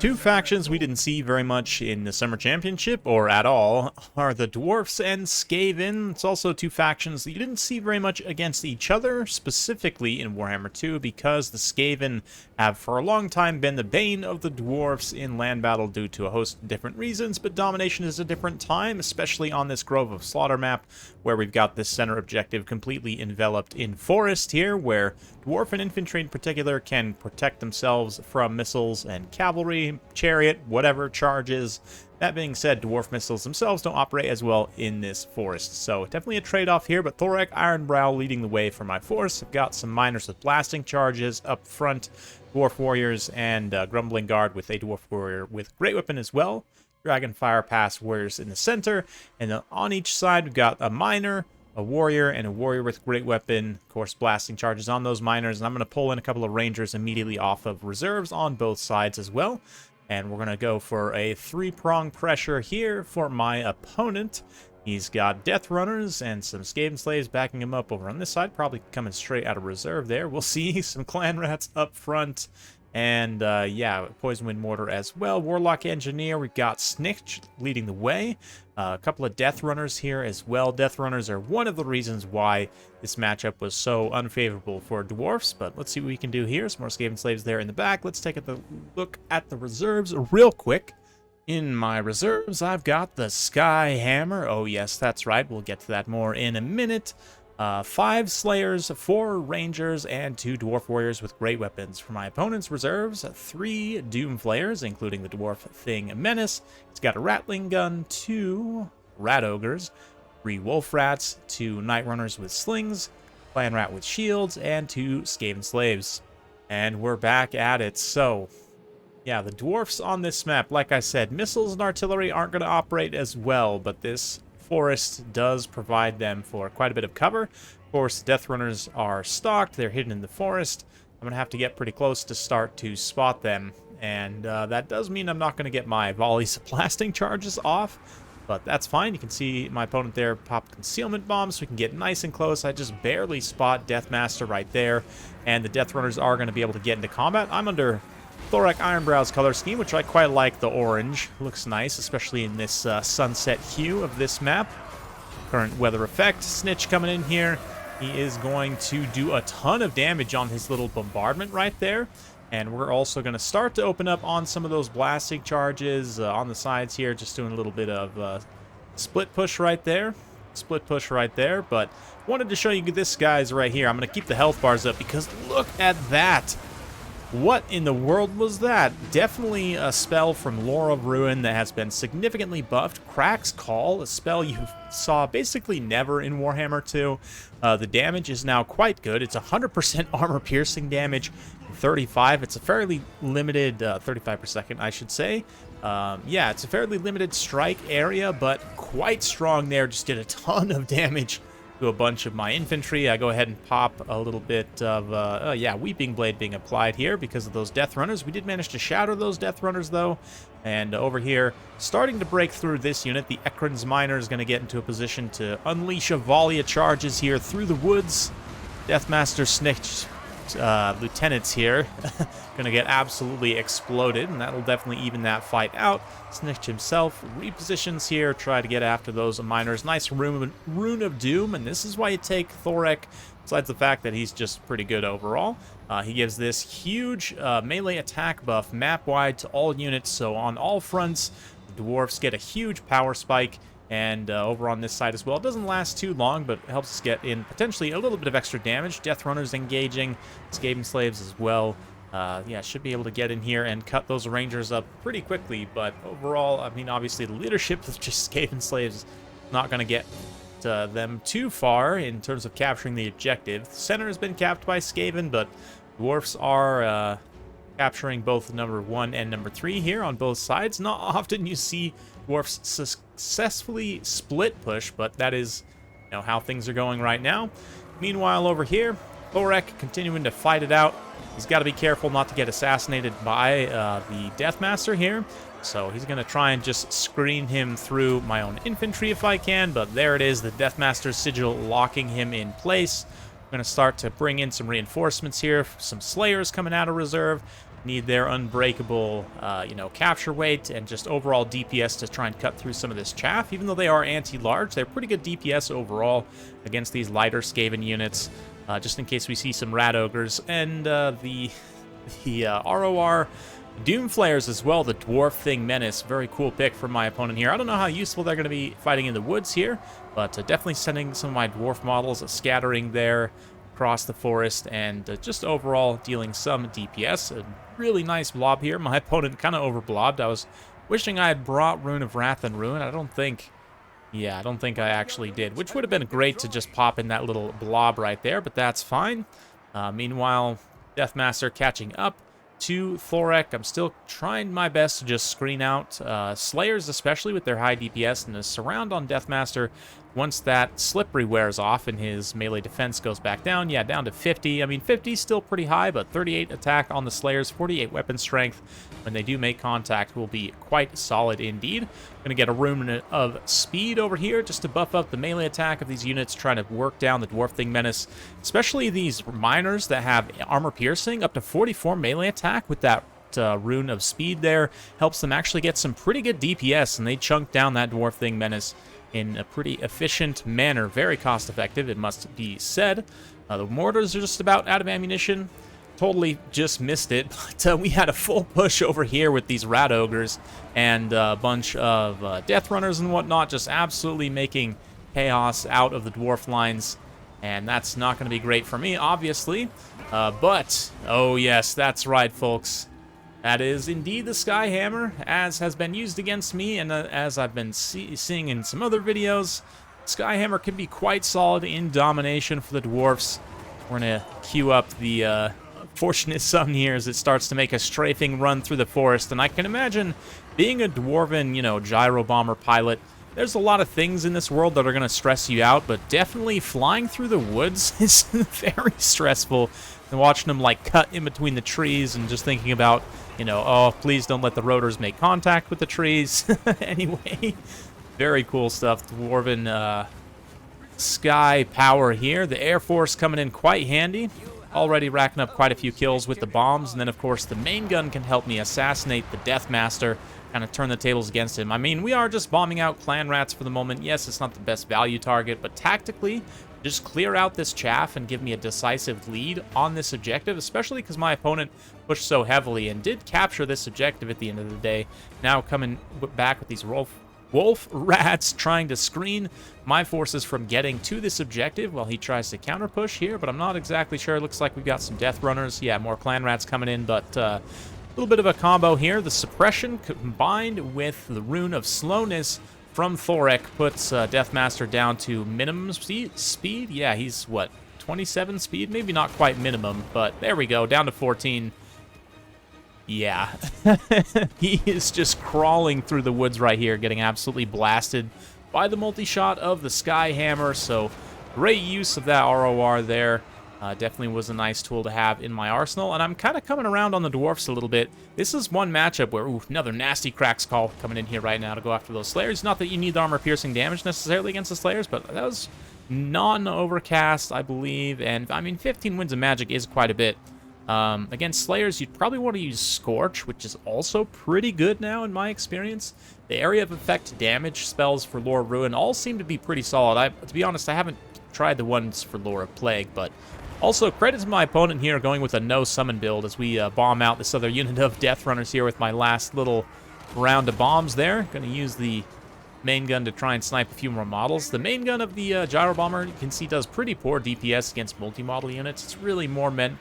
Two factions we didn't see very much in the Summer Championship, or at all, are the Dwarfs and Skaven. It's also two factions that you didn't see very much against each other, specifically in Warhammer 2, because the Skaven have for a long time been the bane of the Dwarfs in land battle due to a host of different reasons, but Domination is a different time, especially on this Grove of Slaughter map, where we've got this center objective completely enveloped in forest here, where Dwarf and Infantry in particular can protect themselves from missiles and cavalry, chariot, whatever charges. That being said, Dwarf missiles themselves don't operate as well in this forest, so definitely a trade-off here, but THOREK, Ironbrow leading the way for my force. I've got some miners with blasting charges up front, Dwarf Warriors, and Grumbling Guard with a Dwarf Warrior with Great Weapon as well. Dragonfire Pass Warriors in the center, and then on each side we've got a miner, a warrior, and a warrior with Great Weapon. Of course, blasting charges on those miners, and I'm going to pull in a couple of rangers immediately off of reserves on both sides as well. And we're going to go for a three-prong pressure here for my opponent. He's got Death Runners and some Skaven Slaves backing him up over on this side, probably coming straight out of reserve there. We'll see some Clan Rats up front. And, yeah, Poison Wind Mortar as well. Warlock Engineer, we've got SNIKTCH leading the way. A couple of Death Runners here as well. Death Runners are one of the reasons why this matchup was so unfavorable for Dwarfs. But let's see what we can do here. Some more Skaven Slaves there in the back. Let's take a look at the reserves real quick. In my reserves, I've got the Sky Hammer. Oh, yes, that's right. We'll get to that more in a minute. 5 Slayers, 4 Rangers, and 2 Dwarf Warriors with Great Weapons. For my opponent's reserves, 3 Doom Flayers, including the Dwarf Thing Menace. It's got a Rattling Gun, 2 Rat Ogres, 3 Wolf Rats, 2 Night Runners with Slings, Clan Rat with Shields, and 2 Skaven Slaves. And we're back at it. So, yeah, the Dwarfs on this map, like I said, missiles and artillery aren't going to operate as well, but this forest does provide them for quite a bit of cover. Of course, Death Runners are stalked. They're hidden in the forest. I'm going to have to get pretty close to start to spot them. And that does mean I'm not going to get my volleys of blasting charges off. But that's fine. You can see my opponent there pop concealment bombs, so we can get nice and close. I just barely spot Deathmaster right there. And the Death Runners are going to be able to get into combat. I'm under THOREK Ironbrow's color scheme, which I quite like. The orange looks nice, especially in this sunset hue of this map. Current weather effect. SNIKTCH coming in here. He is going to do a ton of damage on his little bombardment right there. And we're also going to start to open up on some of those blasting charges on the sides here, just doing a little bit of split push right there. Split push right there, but wanted to show you this guy's right here. I'm going to keep the health bars up because look at that. What in the world was that? Definitely a spell from Lore of Ruin that has been significantly buffed. Crack's Call, a spell you saw basically never in Warhammer 2. The damage is now quite good. It's 100% armor-piercing damage, 35. It's a fairly limited, 35 per second, I should say. Yeah, it's a fairly limited strike area, but quite strong there. Just did a ton of damage to a bunch of my infantry. I go ahead and pop a little bit of, yeah, Weeping Blade being applied here because of those Death Runners. We did manage to shatter those Death Runners, though. And over here, starting to break through this unit, the Ekron's Miner is going to get into a position to unleash a volley of charges here through the woods. Deathmaster SNIKTCH lieutenants here going to get absolutely exploded, and that'll definitely even that fight out. SNIKTCH himself repositions here, try to get after those miners. Nice Rune of Doom, and this is why you take THOREK, besides the fact that he's just pretty good overall. He gives this huge melee attack buff map-wide to all units, so on all fronts, the Dwarfs get a huge power spike. And over on this side as well, it doesn't last too long, but it helps us get in potentially a little bit of extra damage. Death Runners engaging, Skaven Slaves as well. Yeah, should be able to get in here and cut those Rangers up pretty quickly. But overall, I mean, obviously the leadership of just Skaven Slaves is not going to get them too far in terms of capturing the objective. The center has been capped by Skaven, but Dwarfs are capturing both number 1 and number 3 here on both sides. Not often you see Dwarfs successfully split push, but that is, you know, how things are going right now. Meanwhile, over here, THOREK continuing to fight it out. He's got to be careful not to get assassinated by the Deathmaster here. So he's going to try and just screen him through my own infantry if I can. But there it is, the Deathmaster's sigil locking him in place. I'm going to start to bring in some reinforcements here. Some Slayers coming out of reserve. Need their unbreakable, you know, capture weight and just overall DPS to try and cut through some of this chaff. Even though they are anti-large, they're pretty good DPS overall against these lighter Skaven units, just in case we see some Rat Ogres. And the ROR Doom Flayers as well, the Dwarf Thing Menace. Very cool pick from my opponent here. I don't know how useful they're going to be fighting in the woods here, but definitely sending some of my Dwarf models, scattering there across the forest, and just overall dealing some DPS. A really nice blob here. My opponent kind of overblobbed. I was wishing I had brought Rune of Wrath and Ruin. I don't think I actually did, which would have been great to just pop in that little blob right there, but that's fine. Meanwhile, Deathmaster catching up to THOREK. I'm still trying my best to just screen out Slayers, especially with their high DPS, and the surround on Deathmaster. Once that slippery wears off and his melee defense goes back down, yeah, down to 50. I mean, 50 is still pretty high, but 38 attack on the Slayers, 48 weapon strength. When they do make contact, will be quite solid indeed. Gonna get a Rune of Speed over here just to buff up the melee attack of these units, trying to work down the Dwarf Thing Menace, especially these miners that have armor piercing, up to 44 melee attack with that Rune of Speed there. Helps them actually get some pretty good DPS, and they chunk down that Dwarf Thing Menace in a pretty efficient manner. Very cost effective, it must be said. The mortars are just about out of ammunition. Totally just missed it, but we had a full push over here with these Rat Ogres and a bunch of Death Runners and whatnot, just absolutely making chaos out of the Dwarf lines. And that's not going to be great for me, obviously. But, oh yes, that's right, folks. That is indeed the Skyhammer, as has been used against me, and as I've been seeing in some other videos. Skyhammer can be quite solid in Domination for the Dwarfs. We're going to queue up the Fortunate Son here as it starts to make a strafing run through the forest. And I can imagine being a Dwarven, you know, gyro bomber pilot, there's a lot of things in this world that are going to stress you out, but definitely flying through the woods is very stressful. And watching them, like, cut in between the trees and just thinking about, you know, oh, please don't let the rotors make contact with the trees. Anyway, very cool stuff. Dwarven sky power here. The Air Force coming in quite handy. Already racking up quite a few kills with the bombs. And then, of course, the main gun can help me assassinate the Deathmaster, kind of turn the tables against him. I mean, we are just bombing out clan rats for the moment. Yes, it's not the best value target, but tactically, just clear out this chaff and give me a decisive lead on this objective, especially because my opponent pushed so heavily and did capture this objective at the end of the day. Now coming back with these wolf rats trying to screen my forces from getting to this objective while he tries to counter push here, but I'm not exactly sure. It looks like we've got some death runners. Yeah, more clan rats coming in, but a little bit of a combo here. The suppression combined with the Rune of Slowness from THOREK puts Deathmaster down to minimum speed. Yeah, he's, what, 27 speed? Maybe not quite minimum, but there we go, down to 14. Yeah, he is just crawling through the woods right here, getting absolutely blasted by the multi-shot of the Skyhammer, so great use of that ROR there. Definitely was a nice tool to have in my arsenal, and I'm kind of coming around on the Dwarfs a little bit. This is one matchup where, ooh, another nasty cracks call coming in here right now to go after those Slayers. Not that you need the armor-piercing damage necessarily against the Slayers, but that was non-overcast, I believe, and, I mean, 15 wins of magic is quite a bit. Against Slayers, you'd probably want to use Scorch, which is also pretty good now in my experience. The area of effect damage spells for Lore of Ruin all seem to be pretty solid. To be honest, I haven't tried the ones for Lore of Plague, but also credit to my opponent here going with a no summon build as we bomb out this other unit of Death Runners here with my last little round of bombs there. Going to use the main gun to try and snipe a few more models. The main gun of the Gyro Bomber, you can see, does pretty poor DPS against multi-model units. It's really more meant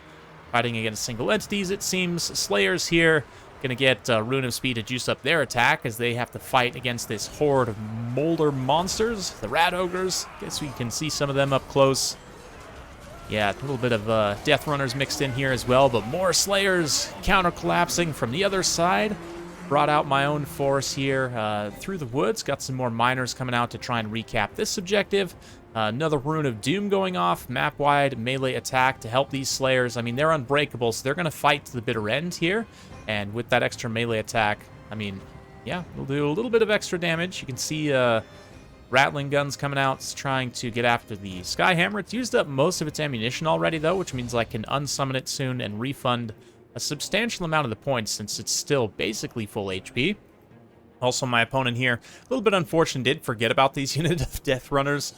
fighting against single entities, it seems. Slayers here going to get Rune of Speed to juice up their attack as they have to fight against this horde of molder monsters, the Rat Ogres. Guess we can see some of them up close. Yeah, a little bit of Death Runners mixed in here as well, but more Slayers counter-collapsing from the other side. Brought out my own force here through the woods. Got some more miners coming out to try and recap this objective. Another Rune of Doom going off. Map-wide melee attack to help these Slayers. I mean, they're unbreakable, so they're going to fight to the bitter end here. And with that extra melee attack, I mean, yeah, we'll do a little bit of extra damage. You can see rattling guns coming out, trying to get after the Skyhammer. It's used up most of its ammunition already, though, which means I can unsummon it soon and refund a substantial amount of the points since it's still basically full HP. Also, my opponent here, a little bit unfortunate, did forget about these unit of Death Runners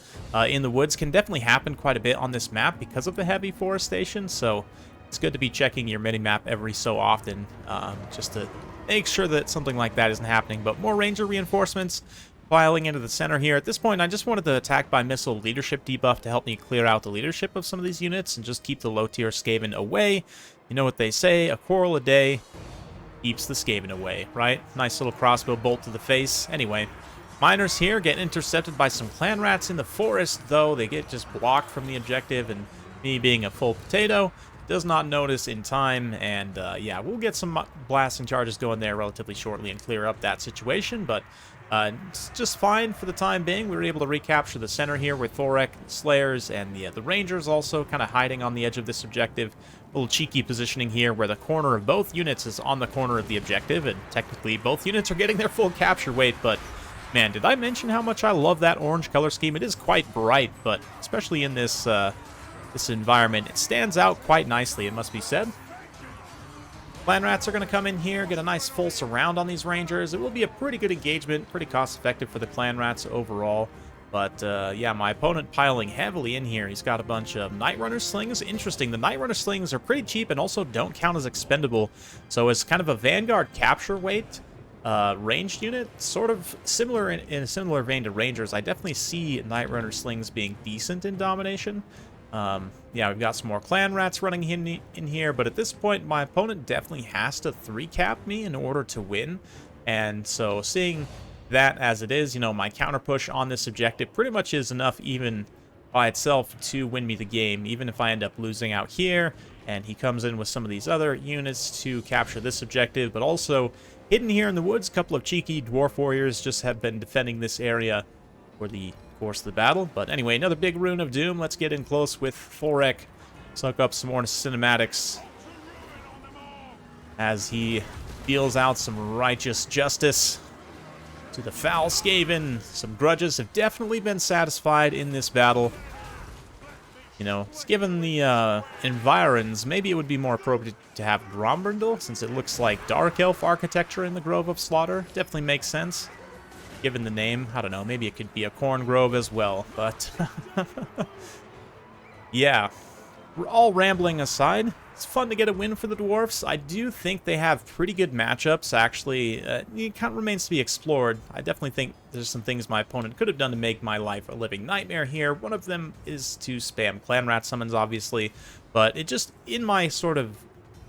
in the woods. Can definitely happen quite a bit on this map because of the heavy forestation, so it's good to be checking your mini-map every so often just to make sure that something like that isn't happening. But more Ranger reinforcements filing into the center here. At this point, I just wanted the attack by missile leadership debuff to help me clear out the leadership of some of these units and just keep the low-tier Skaven away. You know what they say, a quarrel a day keeps the Skaven away, right? Nice little crossbow bolt to the face. Anyway, miners here get intercepted by some clan rats in the forest, though. They get just blocked from the objective, and me being a full potato does not notice in time. And yeah, we'll get some blasting charges going there relatively shortly and clear up that situation, but it's just fine for the time being. We were able to recapture the center here with THOREK, Slayers, and the Rangers also kind of hiding on the edge of this objective. A little cheeky positioning here where the corner of both units is on the corner of the objective, and technically both units are getting their full capture weight, but man, did I mention how much I love that orange color scheme? It is quite bright, but especially in this this environment, it stands out quite nicely, it must be said. Clan Rats are going to come in here, get a nice full surround on these Rangers. It will be a pretty good engagement, pretty cost-effective for the Clan Rats overall. But, yeah, my opponent piling heavily in here. He's got a bunch of Night Runner Slings. Interesting, the Night Runner Slings are pretty cheap and also don't count as expendable. So as kind of a Vanguard capture weight ranged unit, sort of similar in a similar vein to Rangers, I definitely see Night Runner Slings being decent in Domination. Yeah, we've got some more Clan Rats running in here, but at this point, my opponent definitely has to 3-cap me in order to win. And so seeing that as it is, you know, my counter push on this objective pretty much is enough even by itself to win me the game, even if I end up losing out here, and he comes in with some of these other units to capture this objective. But also, hidden here in the woods, a couple of cheeky Dwarf Warriors just have been defending this area for the course of the battle. But anyway, another big Rune of Doom. Let's get in close with THOREK. Suck up some more cinematics as he deals out some righteous justice to the foul Skaven. Some grudges have definitely been satisfied in this battle. You know, given the environs, maybe it would be more appropriate to have Grombrindle, since it looks like Dark Elf architecture in the Grove of Slaughter. Definitely makes sense. Given the name, I don't know, maybe it could be a corn grove as well, but yeah, all rambling aside, it's fun to get a win for the Dwarfs. I do think they have pretty good matchups, actually. It kind of remains to be explored. I definitely think there's some things my opponent could have done to make my life a living nightmare here. One of them is to spam Clan Rat summons, obviously, but it just, in my sort of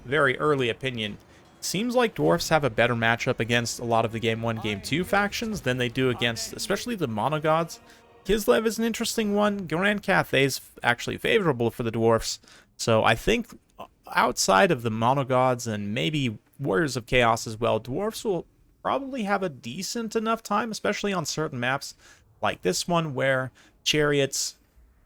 very early opinion, seems like Dwarfs have a better matchup against a lot of the Game 1, Game 2 factions than they do against, especially the Monogods. Kislev is an interesting one. Grand Cathay is actually favorable for the Dwarfs. So I think outside of the Monogods and maybe Warriors of Chaos as well, Dwarfs will probably have a decent enough time, especially on certain maps like this one where chariots,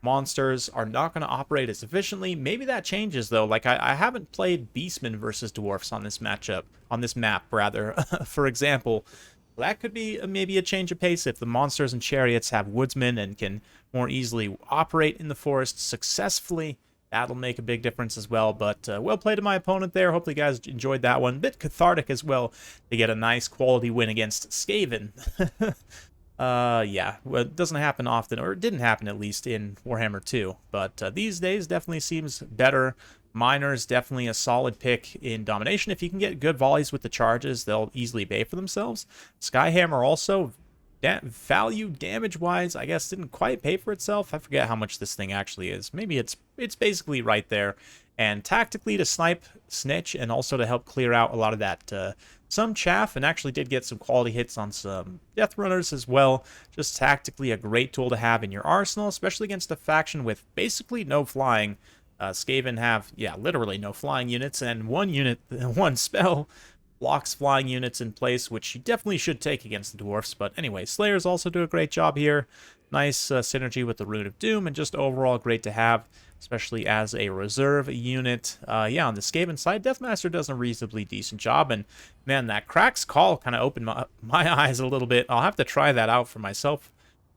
monsters are not going to operate as efficiently. Maybe that changes though. Like I haven't played Beastmen versus Dwarfs on this matchup, on this map rather. For example, that could be maybe a change of pace if the monsters and chariots have woodsmen and can more easily operate in the forest successfully. That'll make a big difference as well. But well played to my opponent there. Hopefully you guys enjoyed that one. A bit cathartic as well to get a nice quality win against Skaven. Yeah, well, it doesn't happen often, or it didn't happen at least in Warhammer 2, but these days definitely seems better. Miners definitely a solid pick in Domination. If you can get good volleys with the charges, they'll easily pay for themselves. Skyhammer also, value damage-wise, I guess didn't quite pay for itself. I forget how much this thing actually is. Maybe it's basically right there. And tactically to snipe SNIKTCH and also to help clear out a lot of that some chaff, and actually did get some quality hits on some Death Runners as well. Just tactically a great tool to have in your arsenal, especially against a faction with basically no flying. Skaven have, yeah, literally no flying units, and one spell blocks flying units in place, which you definitely should take against the Dwarfs. But anyway, Slayers also do a great job here. Nice synergy with the Rune of Doom, and just overall great to have, especially as a reserve unit. Yeah, on the Skaven side, Deathmaster does a reasonably decent job, and man, that Crack's Call kind of opened my eyes a little bit. I'll have to try that out for myself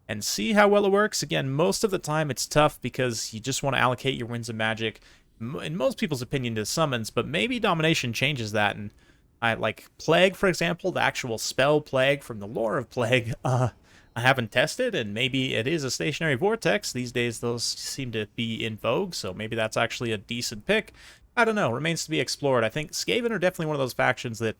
and see how well it works. Again, most of the time it's tough because you just want to allocate your Winds of Magic in most people's opinion, to summons, but maybe Domination changes that. And I like Plague, for example, the actual spell Plague from the lore of Plague. I haven't tested, and maybe it is a stationary vortex. These days, those seem to be in vogue, so maybe that's actually a decent pick. I don't know. Remains to be explored. I think Skaven are definitely one of those factions that,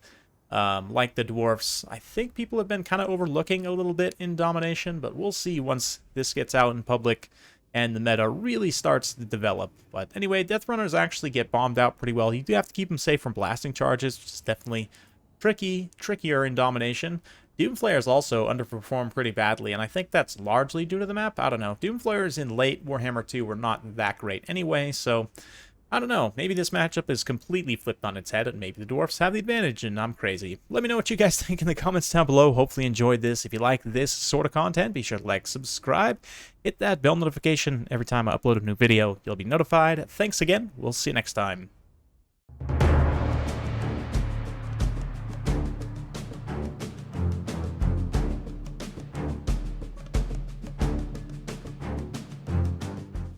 like the Dwarfs, I think people have been kind of overlooking a little bit in Domination, but we'll see once this gets out in public and the meta really starts to develop. But anyway, Death Runners actually get bombed out pretty well. You do have to keep them safe from blasting charges, which is definitely trickier in Domination. Doomflayers also underperform pretty badly, and I think that's largely due to the map. I don't know. Doomflayers in late Warhammer 2 were not that great anyway, so I don't know. Maybe this matchup is completely flipped on its head, and maybe the Dwarfs have the advantage, and I'm crazy. Let me know what you guys think in the comments down below. Hopefully you enjoyed this. If you like this sort of content, be sure to like, subscribe, hit that bell notification. Every time I upload a new video, you'll be notified. Thanks again. We'll see you next time.